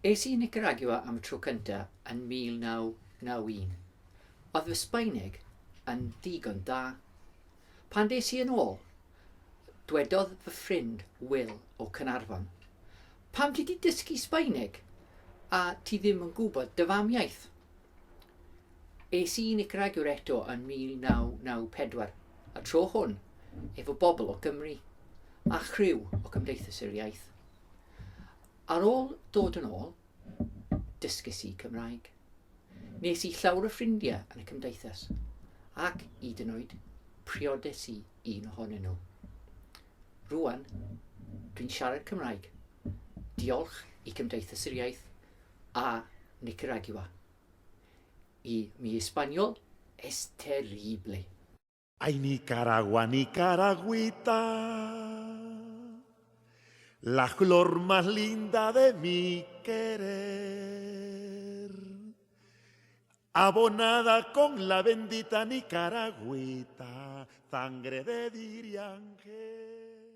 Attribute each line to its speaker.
Speaker 1: Es I Nicaragua am y tro cyntaf yn 1991. Oedd fy Sbaeneg yn ddigon da. Pan des I yn ôl, dwedodd fy ffrind Will o Cynarfon, pam ti di dysgu Sbaeneg a ti ddim yn gwybod dy fam iaith? Es I Nicaragua eto yn 1994, a tro hwn efo bobl o Gymru a chriw o cymdeithas yr iaith. Ar ôl dod yn ôl, dysgus I Cymraeg. Nes I llawer o ffrindiau yn y cymdeithas, ac hyd yn oed priodes I un ohonyn nhw. Rwan, dwi'n siarad Cymraeg. Diolch I Cymdeithas yr Iaith a Nicaragua. Y mi Espanol es terrible.
Speaker 2: Ay, Nicaragua, Nicaragüita, la flor más linda de mi querer, abonada con la bendita Nicaragüita, sangre de diriangel.